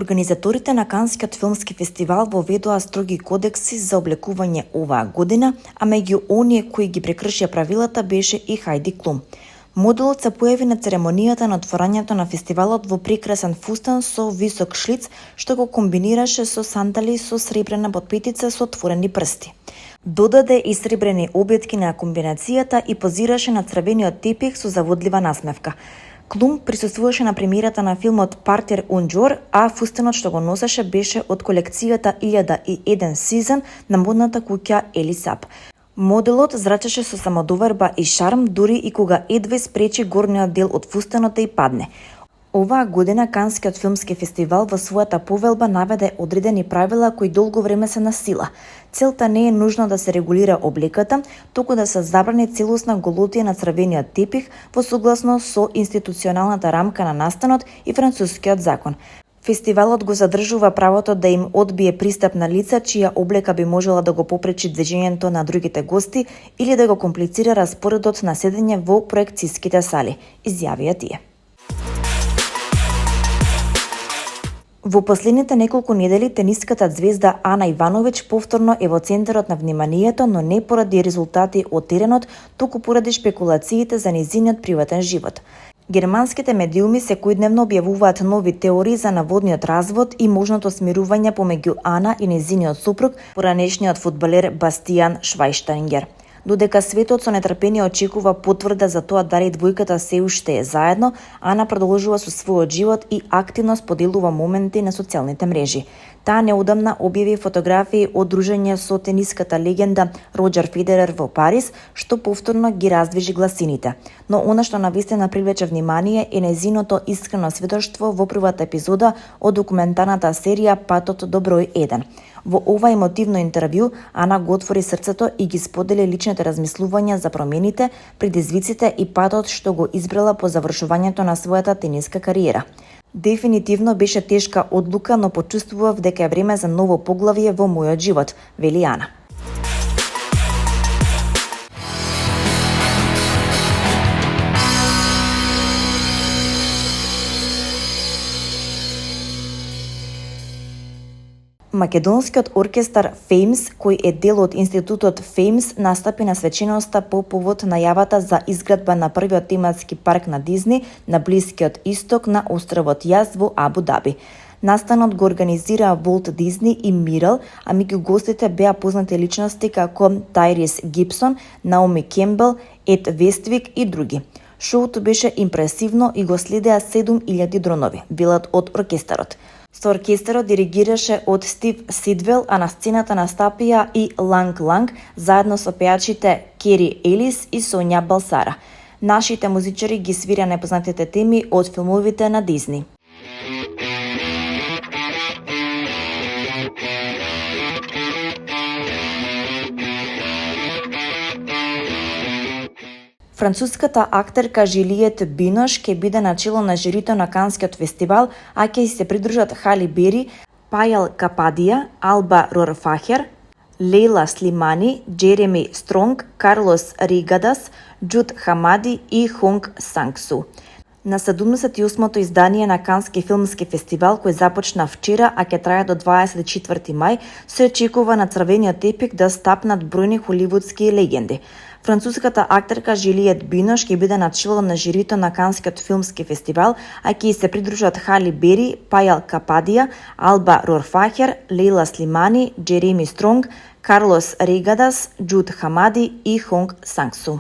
Организаторите на Канскиот филмски фестивал воведоа строги кодекси за облекување оваа година, а меѓу оние кои ги прекршија правилата беше и Хајди Клум. Моделот се појави на церемонијата на отворањето на фестивалот во прекрасен фустан со висок шлиц, што го комбинираше со сандали со сребрена подпетица со отворени прсти. Додаде и сребрени обетки на комбинацијата и позираше на црвениот тепих со заводлива насмевка. Клум присуствуваше на премиерата на филмот Партер Унџор, а фустанот што го носеше беше од колекцијата 1001 Season на модната куќа Елисап. Моделот зрачеше со самодоверба и шарм, дури и кога едва спречи горниот дел од фустанот да и падне. Оваа година Канскиот филмски фестивал во својата повелба наведе одредени правила кои долго време се на сила. Целта не е нужно да се регулира облеката, туку да се забрани целосна голотија на црвениот тепих во согласно со институционалната рамка на настанот и францускиот закон. Фестивалот го задржува правото да им одбие пристап на лица чија облека би можела да го попречи движењето на другите гости или да го комплицира распоредот на седење во проекциските сали, изјавија тие. Во последните неколку недели тениската ѕвезда Ана Ивановиќ повторно е во центарот на вниманието, но не поради резултати од теренот, туку поради шпекулациите за нејзиниот приватен живот. Германските медиуми секојдневно објавуваат нови теории за наводниот развод и можното смирување помеѓу Ана и нејзиниот сопруг, поранешниот фудбалер Бастијан Швајштайнгер. Додека светот со нетрпение очекува потврда за тоа дали двојката се уште е заедно, Ана продолжува со својот живот и активно споделува моменти на социјалните мрежи. Таа неодамна објави фотографии од дружење со тениската легенда Роџер Федерер во Париз, што повторно ги раздвижи гласините. Но она што навистина привлече внимание е нејзиното искрено сведоштво во првата епизода од документарната серија Патот до број 1. Во ова емотивно интервју, Ана го отвори срцето и ги сподели личните размислувања за промените, предизвиците и патот што го избрала по завршувањето на својата тениска кариера. Дефинитивно беше тешка одлука, но почувствував дека е време за ново поглавје во мојот живот, вели Ана. Македонскиот оркестар Феймс, кој е дел од институтот Феймс, настапи на свеченоста по повод најавата за изградба на првиот тематски парк на Дизни на Блискиот Исток на островот Јас во Абу Даби. Настанот го организираа Волт Дизни и Мирал, а меѓу гостите беа познати личности како Тајрис Гибсон, Наоми Кембел, Ед Вествик и други. Шоуто беше импресивно и го следеа 7000 дронови, велат од оркестарот. Со оркестарот диригираше од Стив Сидвел, а на сцената настапија и Ланг Ланг, заедно со пејачите Кери Елис и Сонја Балсара. Нашите музичари ги свира непознатите теми од филмовите на Дизни. Француската актерка Жилиет Бинош ќе биде начело на жирито на Канскиот фестивал, а ќе се придружат Хали Бери, Пајал Кападија, Алба Рорфахер, Лейла Слимани, Джереми Стронг, Карлос Ригадас, Џуд Хамади и Хонг Сангсу. На 78-то издание на Кански филмски фестивал, кој започна вчера, а ќе трае до 24 мај, се очекува на црвениот тепик да стапнат бројни холивудски легенди. Француската актерка Жилиет Бинош ќе биде начело на жирито на Канскиот филмски фестивал, а ќе се придружат Хали Бери, Пајал Кападија, Алба Рорфахер, Лейла Слимани, Джереми Стронг, Карлос Ригадас, Џуд Хамади и Хонг Сангсу.